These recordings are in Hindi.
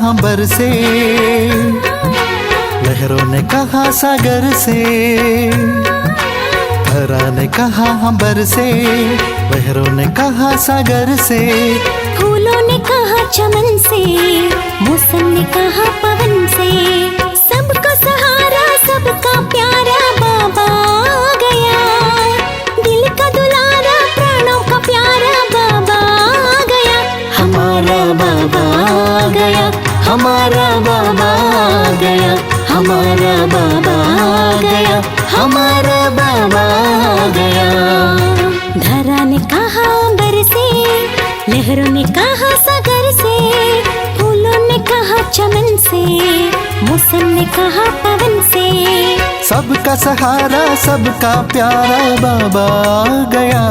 कहा बरसे, लहरों ने कहा सागर से। धरा ने कहा हम बरसे, लहरों ने कहा सागर से। फूलों ने कहा चमन से, मौसम ने कहा पवन से। सबका सहारा सबका प्यारा बाबा आ गया, दिल का दुलारा प्राणों का प्यारा बाबा आ गया। हमारा बाबा आ गया, हमारा बाबा आ गया, हमारा बाबा आ गया, हमारा बाबा आ गया। धरा ने कहा बरसे, लहरों ने कहा सागर से। फूलों ने कहा चमन से, मौसम ने कहा पवन से। सबका सहारा सबका प्यारा बाबा आ गया,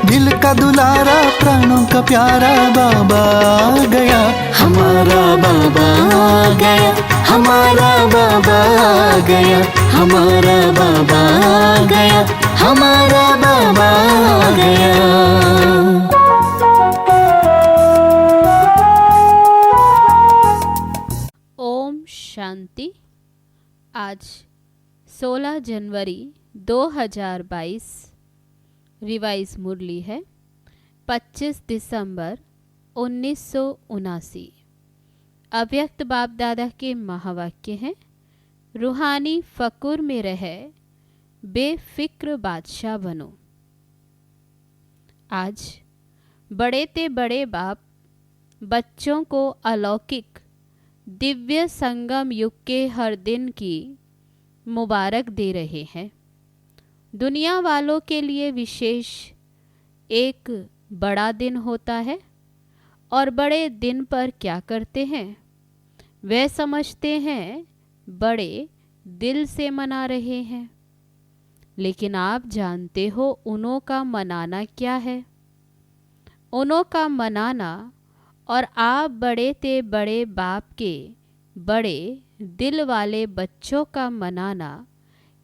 दिल का दुलारा प्राणों का प्यारा बाबा आ गया। हमारा बाबा आ गया, हमारा बाबा आ गया, हमारा बाबा आ गया, हमारा बाबा आ गया। ओम शांति। आज 16 जनवरी 2022, रिवाइज मुरली है 25 दिसंबर 1979। अव्यक्त बाप दादा के महावाक्य हैं, रूहानी फकुर में रहे, बेफिक्र बादशाह बनो। आज बड़े ते बड़े बाप बच्चों को अलौकिक दिव्य संगम युग के हर दिन की मुबारक दे रहे हैं। दुनिया वालों के लिए विशेष एक बड़ा दिन होता है और बड़े दिन पर क्या करते हैं? वे समझते हैं बड़े दिल से मना रहे हैं, लेकिन आप जानते हो उन्हों का मनाना क्या है? उन्हों का मनाना और आप बड़े ते बड़े बाप के बड़े दिल वाले बच्चों का मनाना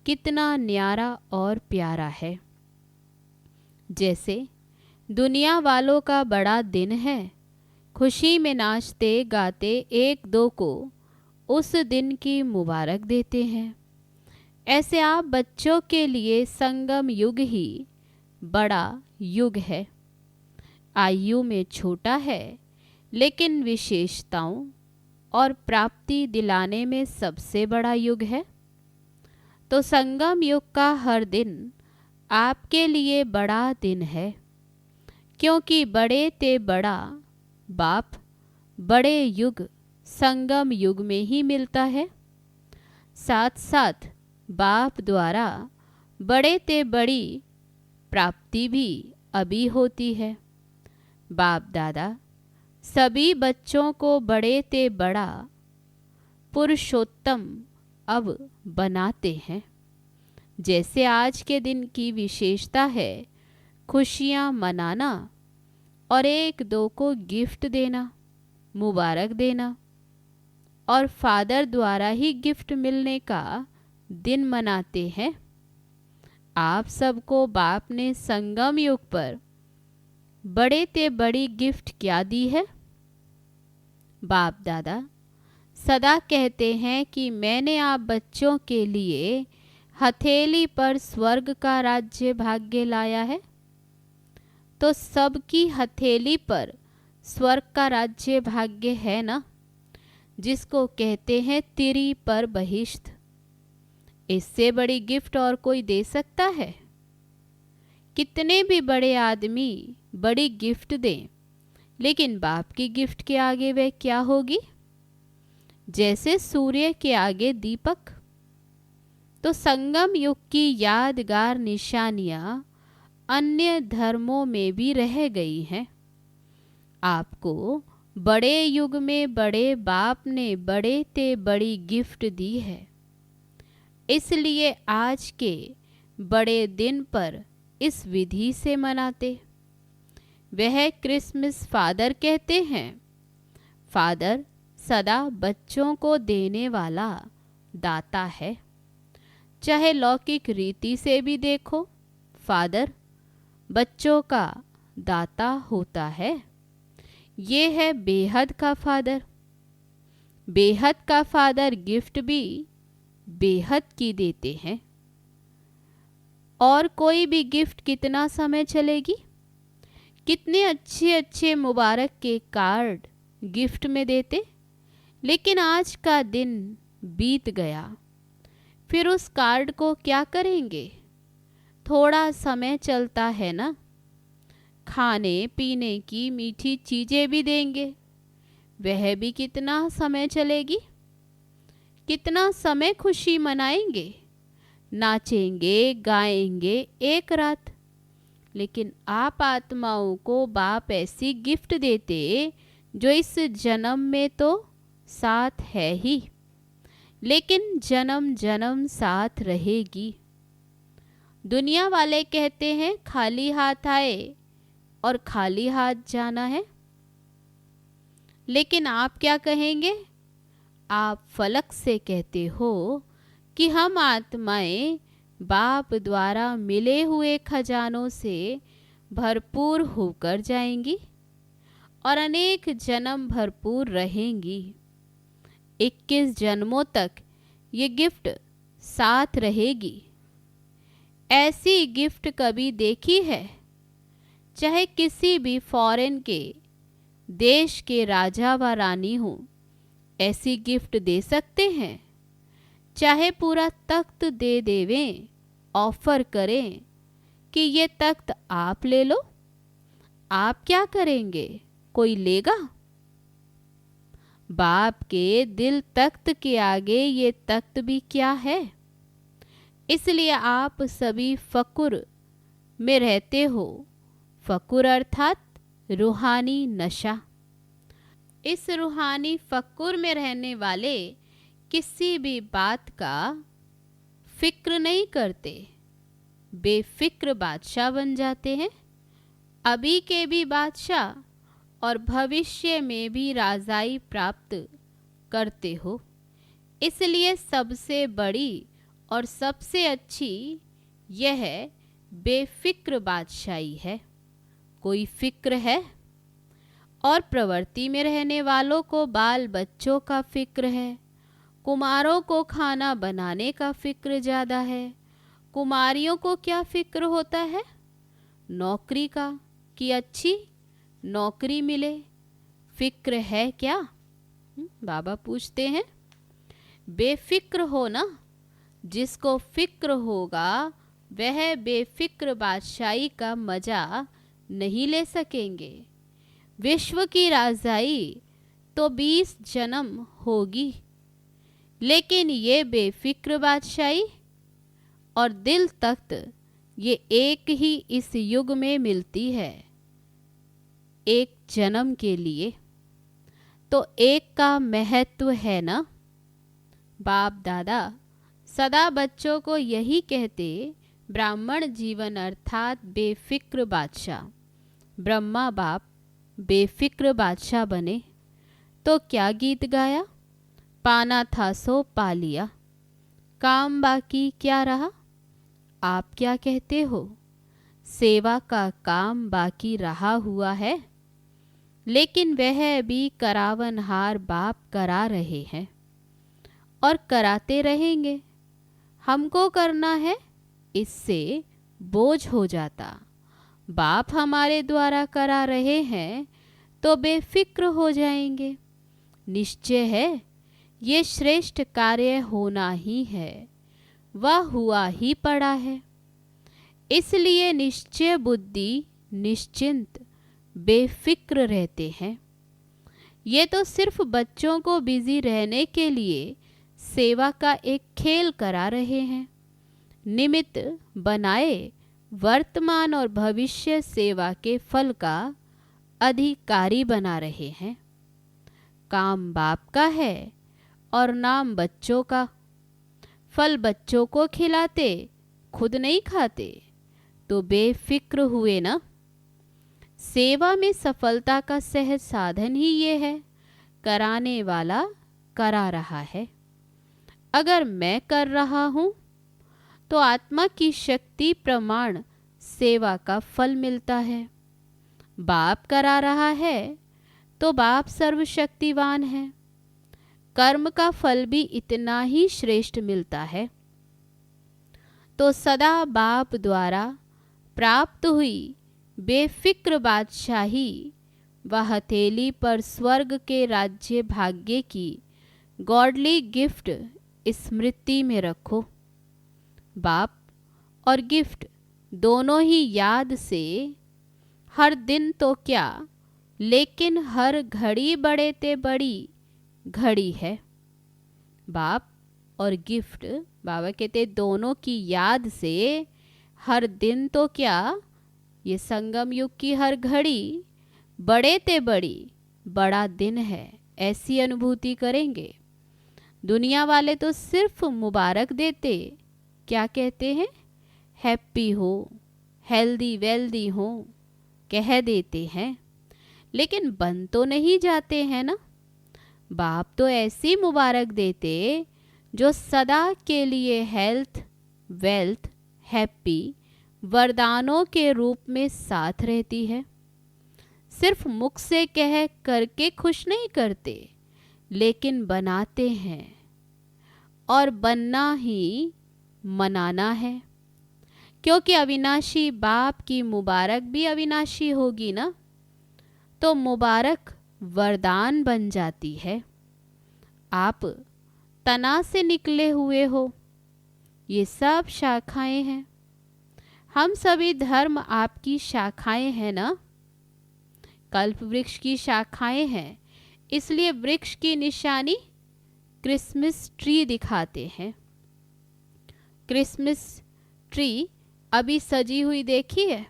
कितना न्यारा और प्यारा है। जैसे दुनिया वालों का बड़ा दिन है, खुशी में नाचते गाते एक दो को उस दिन की मुबारक देते हैं। ऐसे आप बच्चों के लिए संगम युग ही बड़ा युग है। आयु में छोटा है, लेकिन विशेषताओं और प्राप्ति दिलाने में सबसे बड़ा युग है। तो संगम युग का हर दिन आपके लिए बड़ा दिन है, क्योंकि बड़े ते बड़ा बाप बड़े युग संगम युग में ही मिलता है। साथ साथ बाप द्वारा बड़े ते बड़ी प्राप्ति भी अभी होती है। बाप दादा सभी बच्चों को बड़े ते बड़ा पुरुषोत्तम अब बनाते हैं। जैसे आज के दिन की विशेषता है खुशियाँ मनाना और एक दो को गिफ्ट देना, मुबारक देना, और फादर द्वारा ही गिफ्ट मिलने का दिन मनाते हैं। आप सबको बाप ने संगम युग पर बड़े ते बड़ी गिफ्ट क्या दी है? बाप दादा सदा कहते हैं कि मैंने आप बच्चों के लिए हथेली पर स्वर्ग का राज्य भाग्य लाया है। तो सबकी हथेली पर स्वर्ग का राज्य भाग्य है ना, जिसको कहते हैं तिरी पर बहिष्ठ। इससे बड़ी गिफ्ट और कोई दे सकता है? कितने भी बड़े आदमी बड़ी गिफ्ट दें, लेकिन बाप की गिफ्ट के आगे वह क्या होगी? जैसे सूर्य के आगे दीपक। तो संगम युग की यादगार निशानियां अन्य धर्मों में भी रह गई हैं। आपको बड़े युग में बड़े बाप ने बड़े ते बड़ी गिफ्ट दी है। इसलिए आज के बड़े दिन पर इस विधि से मनाते। वह क्रिसमस फादर कहते हैं। फादर सदा बच्चों को देने वाला दाता है। चाहे लौकिक रीति से भी देखो, फादर बच्चों का दाता होता है। ये है बेहद का फादर। बेहद का फादर गिफ्ट भी बेहद की देते हैं। और कोई भी गिफ्ट कितना समय चलेगी? कितने अच्छे अच्छे मुबारक के कार्ड गिफ्ट में देते, लेकिन आज का दिन बीत गया, फिर उस कार्ड को क्या करेंगे? थोड़ा समय चलता है ना, खाने पीने की मीठी चीज़ें भी देंगे, वह भी कितना समय चलेगी? कितना समय खुशी मनाएंगे, नाचेंगे गाएंगे एक रात। लेकिन आप आत्माओं को बाप ऐसी गिफ्ट देते जो इस जन्म में तो साथ है ही, लेकिन जन्म जन्म साथ रहेगी। दुनिया वाले कहते हैं खाली हाथ आए और खाली हाथ जाना है, लेकिन आप क्या कहेंगे? आप फलक से कहते हो कि हम आत्माएं बाप द्वारा मिले हुए खजानों से भरपूर होकर जाएंगी और अनेक जन्म भरपूर रहेंगी। 21 जन्मों तक ये गिफ्ट साथ रहेगी। ऐसी गिफ्ट कभी देखी है? चाहे किसी भी फॉरेन के देश के राजा व रानी हो, ऐसी गिफ्ट दे सकते हैं? चाहे पूरा तख्त दे देवें, ऑफर करें कि ये तख्त आप ले लो, आप क्या करेंगे? कोई लेगा? बाप के दिल तख्त के आगे ये तख्त भी क्या है? इसलिए आप सभी फकुर में रहते हो। फकुर अर्थात रूहानी नशा। इस रूहानी फकुर में रहने वाले किसी भी बात का फिक्र नहीं करते, बेफिक्र बादशाह बन जाते हैं। अभी के भी बादशाह और भविष्य में भी राजाई प्राप्त करते हो। इसलिए सबसे बड़ी और सबसे अच्छी यह बेफिक्र बादशाही है। कोई फिक्र है? और प्रवृत्ति में रहने वालों को बाल बच्चों का फिक्र है, कुमारों को खाना बनाने का फिक्र ज़्यादा है। कुमारियों को क्या फिक्र होता है? नौकरी का, कि अच्छी नौकरी मिले। फिक्र है क्या? बाबा पूछते हैं। बेफिक्र हो ना। जिसको फिक्र होगा वह बेफिक्र बादशाही का मज़ा नहीं ले सकेंगे। विश्व की राजाई तो 20 जन्म होगी, लेकिन ये बेफिक्र बादशाही और दिल तख्त ये एक ही इस युग में मिलती है, एक जन्म के लिए। तो एक का महत्व है ना। बाप दादा सदा बच्चों को यही कहते, ब्राह्मण जीवन अर्थात बेफिक्र बादशाह। ब्रह्मा बाप बेफिक्र बादशाह बने तो क्या गीत गाया? पाना था सो पा लिया, काम बाकी क्या रहा? आप क्या कहते हो? सेवा का काम बाकी रहा हुआ है, लेकिन वह भी करावनहार बाप करा रहे हैं और कराते रहेंगे। हमको करना है, इससे बोझ हो जाता। बाप हमारे द्वारा करा रहे हैं तो बेफिक्र हो जाएंगे। निश्चय है ये श्रेष्ठ कार्य होना ही है, वह हुआ ही पड़ा है। इसलिए निश्चय बुद्धि निश्चिंत बेफिक्र रहते हैं। ये तो सिर्फ बच्चों को बिजी रहने के लिए सेवा का एक खेल करा रहे हैं। निमित्त बनाए वर्तमान और भविष्य सेवा के फल का अधिकारी बना रहे हैं। काम बाप का है और नाम बच्चों का। फल बच्चों को खिलाते, खुद नहीं खाते, तो बेफिक्र हुए ना। सेवा में सफलता का सहज साधन ही ये है, कराने वाला करा रहा है। अगर मैं कर रहा हूँ तो आत्मा की शक्ति प्रमाण सेवा का फल मिलता है। बाप करा रहा है तो बाप सर्वशक्तिवान है। कर्म का फल भी इतना ही श्रेष्ठ मिलता है। तो सदा बाप द्वारा प्राप्त हुई बेफिक्र बादशाही व हथेली पर स्वर्ग के राज्य भाग्य की गॉडली गिफ्ट स्मृति में रखो। बाप और गिफ्ट दोनों ही याद से हर दिन तो क्या, लेकिन हर घड़ी बड़े ते बड़ी घड़ी है। बाप और गिफ्ट, बाबा कहते दोनों की याद से हर दिन तो क्या, ये संगम युग की हर घड़ी बड़े ते बड़ी बड़ा दिन है, ऐसी अनुभूति करेंगे। दुनिया वाले तो सिर्फ मुबारक देते, क्या कहते हैं, हैप्पी हो, हेल्दी वेल्दी हो कह देते हैं, लेकिन बन तो नहीं जाते हैं ना। बाप तो ऐसी मुबारक देते जो सदा के लिए हेल्थ, वेल्थ, हैप्पी वरदानों के रूप में साथ रहती है। सिर्फ मुख से कह करके खुश नहीं करते, लेकिन बनाते हैं, और बनना ही मनाना है, क्योंकि अविनाशी बाप की मुबारक भी अविनाशी होगी ना, तो मुबारक वरदान बन जाती है। आप तना से निकले हुए हो, ये सब शाखाएं हैं। हम सभी धर्म आपकी शाखाएं हैं ना, कल्प वृक्ष की शाखाएं हैं, इसलिए वृक्ष की निशानी क्रिसमस ट्री दिखाते हैं। क्रिसमस ट्री अभी सजी हुई देखी है,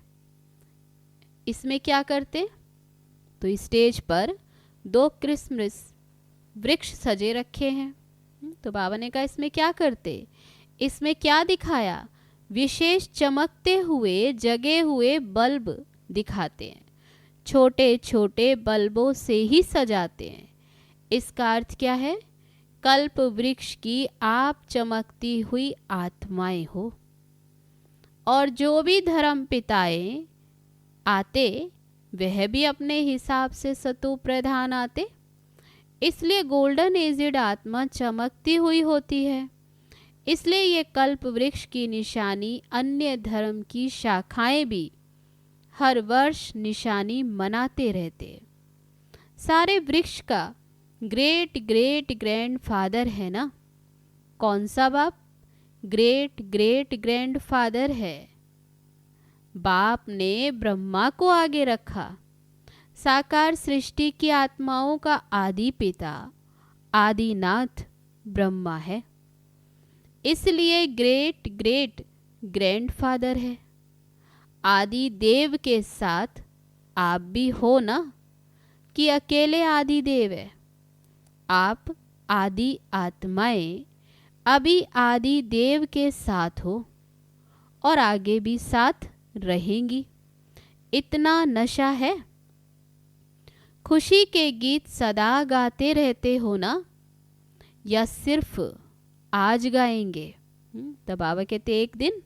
इसमें क्या करते, तो स्टेज पर 2 क्रिसमस वृक्ष सजे रखे हैं। तो बाबा ने कहा इसमें क्या करते, इसमें क्या दिखाया, विशेष चमकते हुए जगे हुए बल्ब दिखाते हैं, छोटे छोटे बल्बों से ही सजाते हैं। इसका अर्थ क्या है, कल्प वृक्ष की आप चमकती हुई आत्माएं हो। और जो भी धर्म पिताएं आते वह भी अपने हिसाब से सतु प्रधान आते, इसलिए गोल्डन एजेड आत्मा चमकती हुई होती है। इसलिए ये कल्प वृक्ष की निशानी अन्य धर्म की शाखाएं भी हर वर्ष निशानी मनाते रहते। सारे वृक्ष का ग्रेट ग्रेट ग्रैंड फादर है ना, कौन सा बाप, ग्रेट ग्रेट ग्रैंड फादर है। बाप ने ब्रह्मा को आगे रखा, साकार सृष्टि की आत्माओं का आदि पिता आदिनाथ ब्रह्मा है, इसलिए ग्रेट ग्रेट ग्रैंड फादर है। आदि देव के साथ आप भी हो ना, कि अकेले आदि देव है। आप आदि आत्माएं अभी आदि देव के साथ हो और आगे भी साथ रहेंगी, इतना नशा है। खुशी के गीत सदा गाते रहते हो ना, या सिर्फ आज गाएंगे। तो बाबा कहते एक दिन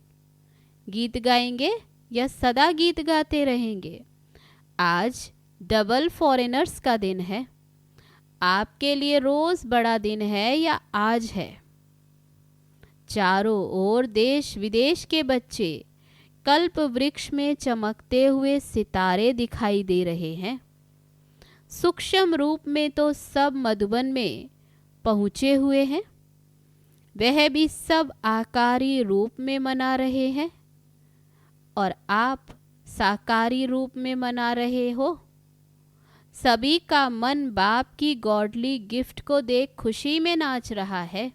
गीत गाएंगे या सदा गीत गाते रहेंगे। आज डबल फॉरेनर्स का दिन है, आपके लिए रोज बड़ा दिन है या आज है। चारों ओर देश विदेश के बच्चे कल्प वृक्ष में चमकते हुए सितारे दिखाई दे रहे हैं। सूक्ष्म रूप में तो सब मधुबन में पहुँचे हुए हैं, वह भी सब आकारी रूप में मना रहे हैं, और आप साकारी रूप में मना रहे हो। सभी का मन बाप की गॉडली गिफ्ट को देख खुशी में नाच रहा है।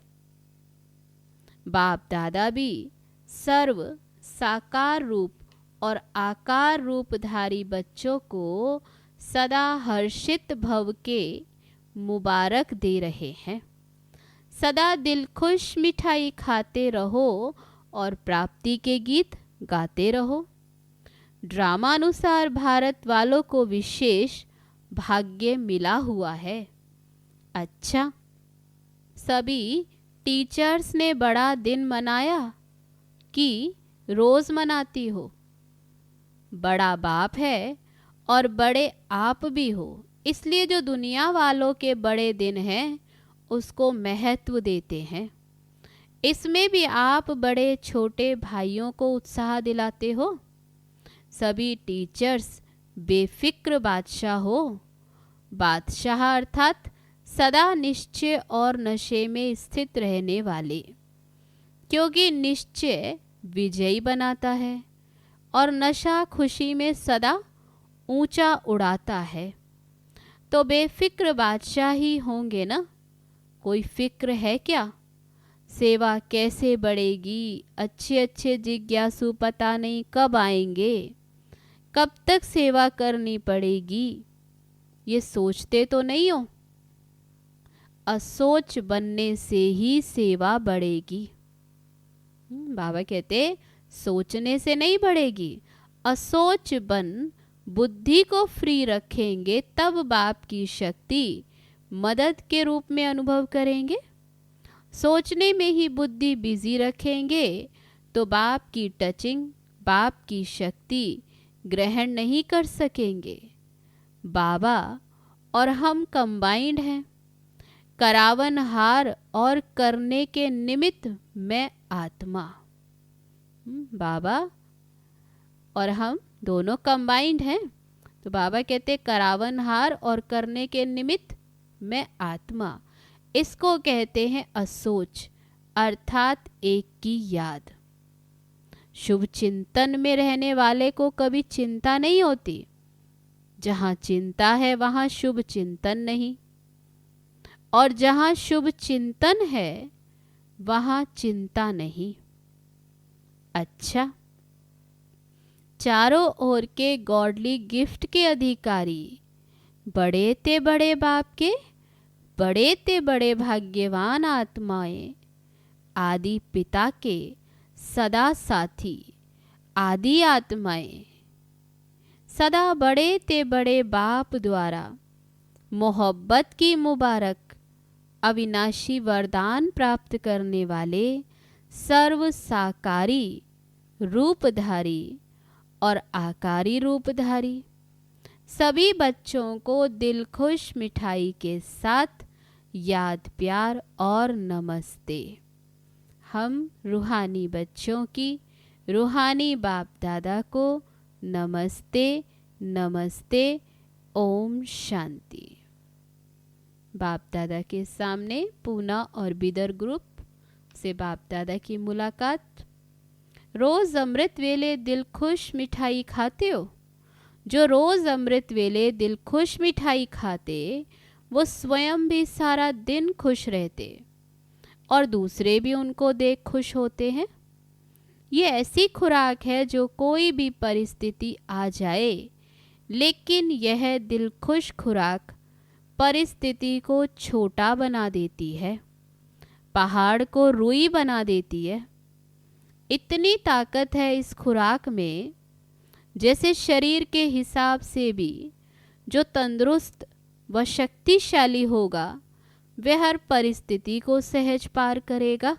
बाप दादा भी सर्व साकार रूप और आकार रूपधारी बच्चों को सदा हर्षित भव के मुबारक दे रहे हैं। सदा दिल खुश मिठाई खाते रहो और प्राप्ति के गीत गाते रहो। ड्रामानुसार भारत वालों को विशेष भाग्य मिला हुआ है। अच्छा, सभी टीचर्स ने बड़ा दिन मनाया कि रोज मनाती हो? बड़ा बाप है और बड़े आप भी हो, इसलिए जो दुनिया वालों के बड़े दिन हैं उसको महत्व देते हैं। इसमें भी आप बड़े छोटे भाइयों को उत्साह दिलाते हो। सभी टीचर्स बेफिक्र बादशाह हो। बादशाह अर्थात सदा निश्चय और नशे में स्थित रहने वाले, क्योंकि निश्चय विजयी बनाता है और नशा खुशी में सदा ऊंचा उड़ाता है। तो बेफिक्र बादशाह ही होंगे ना। कोई फिक्र है क्या? सेवा कैसे बढ़ेगी? अच्छे अच्छे जिज्ञासु पता नहीं कब आएंगे, कब तक सेवा करनी पड़ेगी, ये सोचते तो नहीं हो। असोच बनने से ही सेवा बढ़ेगी। बाबा कहते सोचने से नहीं बढ़ेगी। असोच बन बुद्धि को फ्री रखेंगे तब बाप की शक्ति मदद के रूप में अनुभव करेंगे। सोचने में ही बुद्धि बिजी रखेंगे तो बाप की टचिंग, बाप की शक्ति ग्रहण नहीं कर सकेंगे। बाबा और हम कंबाइंड हैं। करावनहार और करने के निमित्त मैं आत्मा। बाबा और हम दोनों कंबाइंड हैं। तो बाबा कहते करावनहार और करने के निमित्त मैं आत्मा। इसको कहते हैं असोच, अर्थात एक की याद। शुभ चिंतन में रहने वाले को कभी चिंता नहीं होती। जहाँ चिंता है वहाँ शुभ चिंतन नहीं, और जहाँ शुभ चिंतन है वहाँ चिंता नहीं। अच्छा, चारों ओर के गॉडली गिफ्ट के अधिकारी बड़े ते बड़े बाप के, बड़े ते बड़े भाग्यवान आत्माएं, आदि पिता के सदा साथी, आदि आत्माएं, सदा बड़े ते बड़े बाप द्वारा मोहब्बत की मुबारक अविनाशी वरदान प्राप्त करने वाले सर्व साकारी रूपधारी और आकारी रूपधारी सभी बच्चों को दिल खुश मिठाई के साथ याद, प्यार और नमस्ते। हम रूहानी बच्चों की रूहानी बाप दादा को नमस्ते नमस्ते। ओम शांति। बाप दादा के सामने पूना और बिदर ग्रुप से बाप दादा की मुलाकात। रोज़ अमृत वेले दिल खुश मिठाई खाते हो? जो रोज़ अमृत वेले दिल खुश मिठाई खाते वो स्वयं भी सारा दिन खुश रहते और दूसरे भी उनको देख खुश होते हैं। ये ऐसी खुराक है जो कोई भी परिस्थिति आ जाए, लेकिन यह दिल खुश खुराक परिस्थिति को छोटा बना देती है, पहाड़ को रुई बना देती है। इतनी ताकत है इस खुराक में, जैसे शरीर के हिसाब से भी जो तंदुरुस्त व शक्तिशाली होगा वह हर परिस्थिति को सहज पार करेगा,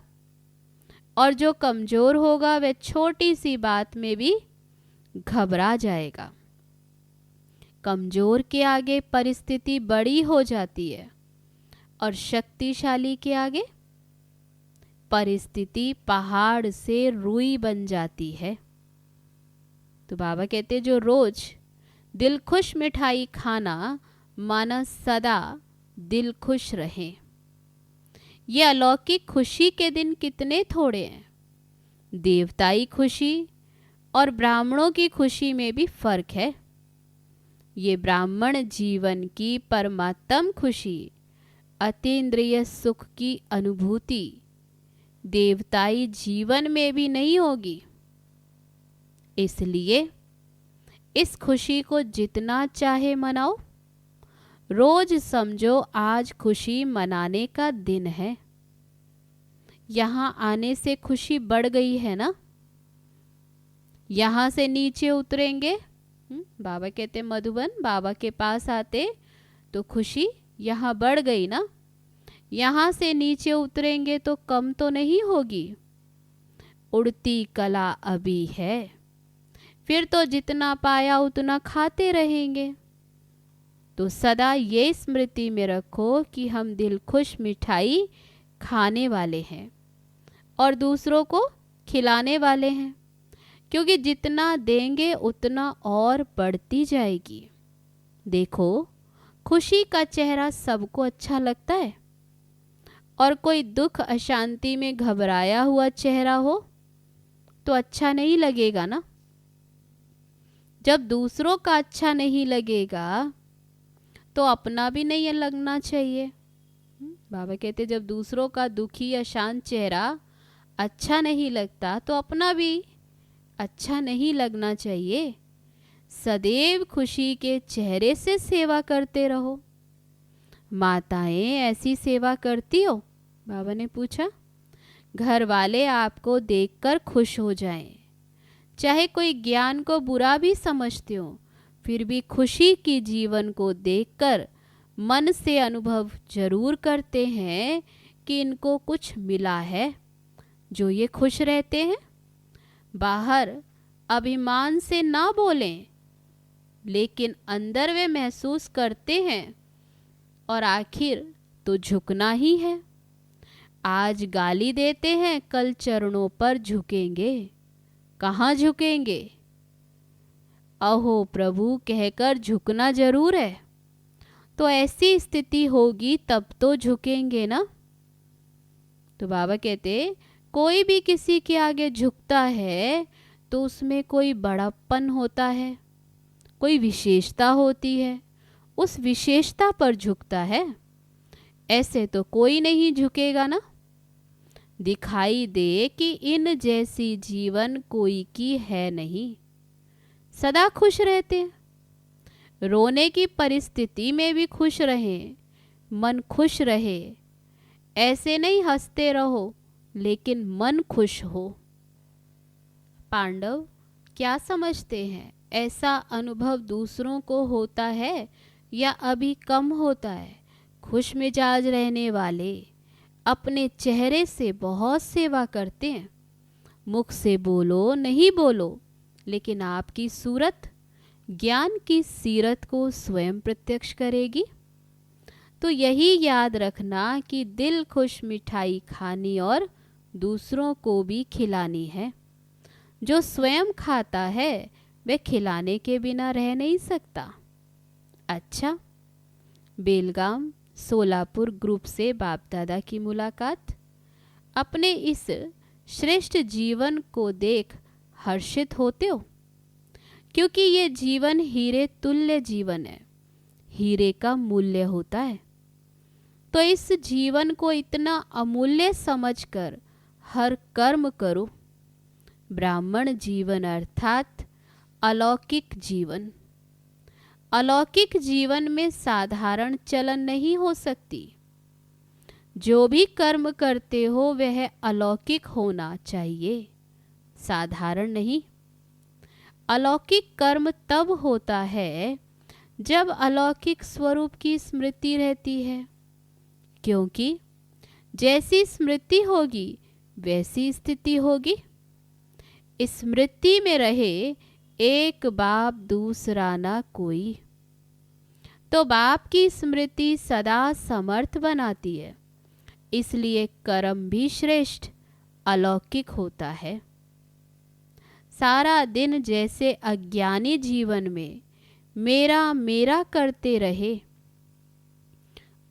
और जो कमज़ोर होगा वह छोटी सी बात में भी घबरा जाएगा। कमज़ोर के आगे परिस्थिति बड़ी हो जाती है और शक्तिशाली के आगे परिस्थिति पहाड़ से रुई बन जाती है। तो बाबा कहते जो रोज दिल खुश मिठाई खाना माना सदा दिल खुश रहे। ये अलौकिक खुशी के दिन कितने थोड़े हैं। देवताई खुशी और ब्राह्मणों की खुशी में भी फर्क है। ये ब्राह्मण जीवन की परमात्म खुशी, अतीन्द्रिय सुख की अनुभूति देवताई जीवन में भी नहीं होगी। इसलिए इस खुशी को जितना चाहे मनाओ। रोज समझो आज खुशी मनाने का दिन है। यहाँ आने से खुशी बढ़ गई है ना। यहाँ से नीचे उतरेंगे, बाबा कहते मधुबन बाबा के पास आते तो खुशी यहाँ बढ़ गई ना। यहाँ से नीचे उतरेंगे तो कम तो नहीं होगी। उड़ती कला अभी है, फिर तो जितना पाया उतना खाते रहेंगे। तो सदा ये स्मृति में रखो कि हम दिल खुश मिठाई खाने वाले हैं और दूसरों को खिलाने वाले हैं, क्योंकि जितना देंगे उतना और बढ़ती जाएगी। देखो, खुशी का चेहरा सबको अच्छा लगता है, और कोई दुख अशांति में घबराया हुआ चेहरा हो तो अच्छा नहीं लगेगा ना। जब दूसरों का अच्छा नहीं लगेगा तो अपना भी नहीं लगना चाहिए। बाबा कहते जब दूसरों का दुखी अशांत चेहरा अच्छा नहीं लगता तो अपना भी अच्छा नहीं लगना चाहिए। सदैव खुशी के चेहरे से सेवा करते रहो। माताएं ऐसी सेवा करती हो? बाबा ने पूछा। घर वाले आपको देखकर खुश हो जाएं, चाहे कोई ज्ञान को बुरा भी समझते हो, फिर भी खुशी की जीवन को देखकर मन से अनुभव जरूर करते हैं कि इनको कुछ मिला है जो ये खुश रहते हैं। बाहर अभिमान से ना बोलें, लेकिन अंदर वे महसूस करते हैं, और आखिर तो झुकना ही है। आज गाली देते हैं, कल चरणों पर झुकेंगे। कहाँ झुकेंगे? अहो प्रभु कहकर झुकना जरूर है। तो ऐसी स्थिति होगी तब तो झुकेंगे ना। तो बाबा कहते कोई भी किसी के आगे झुकता है तो उसमें कोई बड़प्पन होता है, कोई विशेषता होती है, उस विशेषता पर झुकता है। ऐसे तो कोई नहीं झुकेगा ना। दिखाई दे कि इन जैसी जीवन कोई की है नहीं। सदा खुश रहते हैं। रोने की परिस्थिति में भी खुश रहें, मन खुश रहे। ऐसे नहीं हंसते रहो लेकिन मन खुश हो। पांडव क्या समझते हैं, ऐसा अनुभव दूसरों को होता है या अभी कम होता है? खुश मिजाज रहने वाले अपने चेहरे से बहुत सेवा करते हैं। मुख से बोलो नहीं बोलो, लेकिन आपकी सूरत ज्ञान की सीरत को स्वयं प्रत्यक्ष करेगी। तो यही याद रखना कि दिल खुश मिठाई खानी और दूसरों को भी खिलानी है। जो स्वयं खाता है वह खिलाने के बिना रह नहीं सकता। अच्छा, बेलगाम सोलापुर ग्रुप से बाप दादा की मुलाकात। अपने इस श्रेष्ठ जीवन को देख हर्षित होते हो, क्योंकि ये जीवन हीरे तुल्य जीवन है। हीरे का मूल्य होता है। तो इस जीवन को इतना अमूल्य समझकर हर कर्म करो। ब्राह्मण जीवन अर्थात अलौकिक जीवन। अलौकिक जीवन में साधारण चलन नहीं हो सकती। जो भी कर्म करते हो वह अलौकिक होना चाहिए, साधारण नहीं। अलौकिक कर्म तब होता है जब अलौकिक स्वरूप की स्मृति रहती है, क्योंकि जैसी स्मृति होगी वैसी स्थिति होगी। स्मृति में रहे एक बाप दूसरा ना कोई। तो बाप की स्मृति सदा समर्थ बनाती है, इसलिए कर्म भी श्रेष्ठ अलौकिक होता है। सारा दिन जैसे अज्ञानी जीवन में मेरा मेरा करते रहे,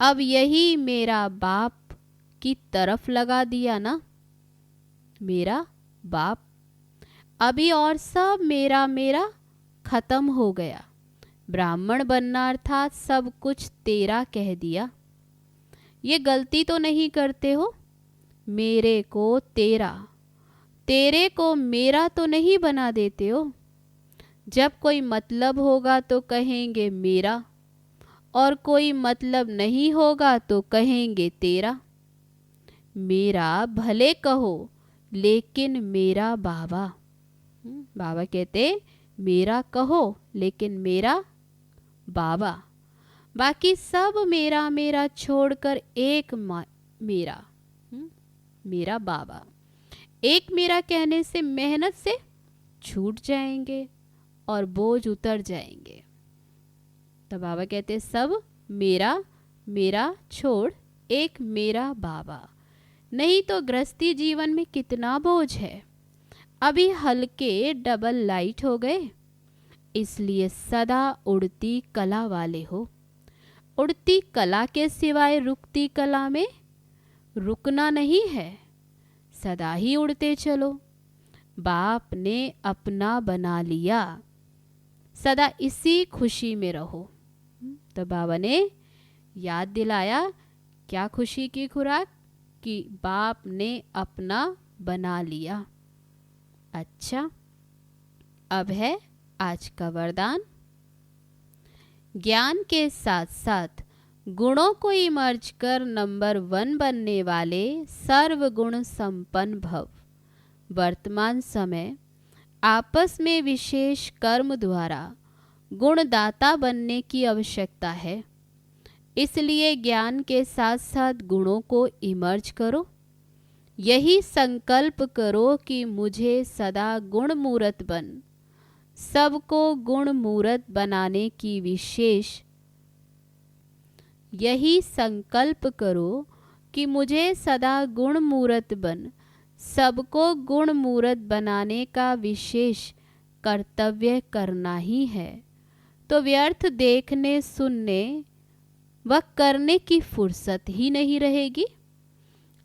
अब यही मेरा बाप की तरफ लगा दिया ना। मेरा बाप अभी और सब मेरा मेरा खत्म हो गया। ब्राह्मण बनना अर्थात सब कुछ तेरा कह दिया। ये गलती तो नहीं करते हो? मेरे को तेरा, तेरे को मेरा तो नहीं बना देते हो। जब कोई मतलब होगा तो कहेंगे मेरा, और कोई मतलब नहीं होगा तो कहेंगे तेरा। मेरा भले कहो लेकिन मेरा बाबा। बाबा कहते मेरा कहो लेकिन मेरा बाबा। बाकी सब मेरा मेरा छोड़कर एक मेरा, मेरा बाबा। एक मेरा कहने से मेहनत से छूट जाएंगे और बोझ उतर जाएंगे। तो बाबा कहते सब मेरा मेरा छोड़ एक मेरा बाबा। नहीं तो गृहस्थी जीवन में कितना बोझ है। अभी हल्के डबल लाइट हो गए, इसलिए सदा उड़ती कला वाले हो। उड़ती कला के सिवाय रुकती कला में रुकना नहीं है, सदा ही उड़ते चलो। बाप ने अपना बना लिया, सदा इसी खुशी में रहो। तो बाबा ने याद दिलाया क्या खुशी की खुराक, कि बाप ने अपना बना लिया। अच्छा, अब है आज का वरदान। ज्ञान के साथ साथ गुणों को इमर्ज कर नंबर 1 बनने वाले सर्वगुण संपन्न भव। वर्तमान समय आपस में विशेष कर्म द्वारा गुणदाता बनने की आवश्यकता है, इसलिए ज्ञान के साथ साथ गुणों को इमर्ज करो। यही संकल्प करो कि मुझे सदा गुण मूरत बन, सबको गुण मूरत बनाने की विशेष। यही संकल्प करो कि मुझे सदा गुण मूरत बन, सबको गुण मूरत बनाने का विशेष कर्तव्य करना ही है। तो व्यर्थ देखने सुनने व करने की फुर्सत ही नहीं रहेगी।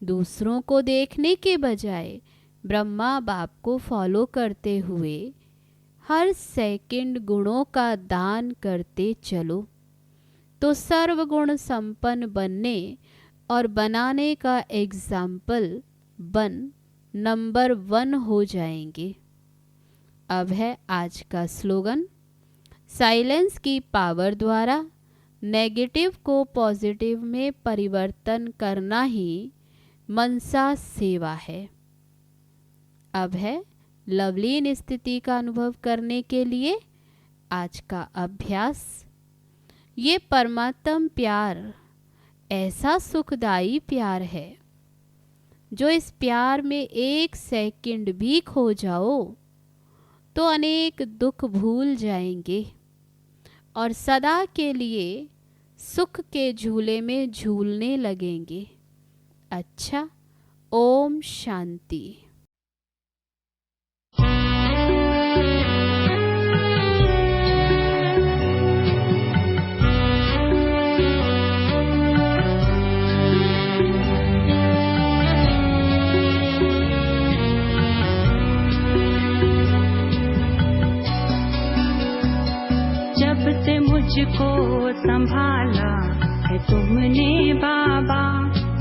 दूसरों को देखने के बजाय ब्रह्मा बाप को फॉलो करते हुए हर सेकंड गुणों का दान करते चलो, तो सर्वगुण संपन्न बनने और बनाने का एग्जाम्पल बन नंबर 1 हो जाएंगे। अब है आज का स्लोगन। साइलेंस की पावर द्वारा नेगेटिव को पॉजिटिव में परिवर्तन करना ही मनसा सेवा है। अब है लवलीन स्थिति का अनुभव करने के लिए आज का अभ्यास। ये परमात्म प्यार ऐसा सुखदाई प्यार है, जो इस प्यार में एक सेकंड भी खो जाओ तो अनेक दुख भूल जाएंगे और सदा के लिए सुख के झूले में झूलने लगेंगे। अच्छा, ओम शांति। जब से मुझको संभाला है तुमने बाबा,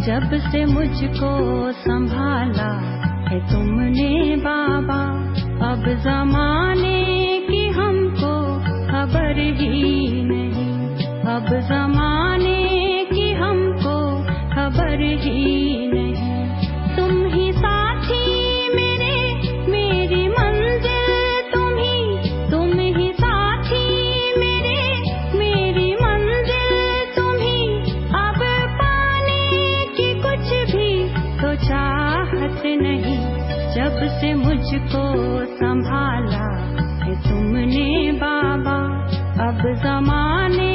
जब से मुझको संभाला है तुमने बाबा, अब जमाने की हमको खबर ही नहीं, अब जमाने की हमको खबर ही नहीं। तुम ही साथी मेरे, मेरी मंजिल तुम ही साथी मेरे, मेरी मंजिल तुम ही। अब पाने की कुछ भी तो चाहत नहीं, जब से मुझको संभाला है तुमने बाबा, अब जमाने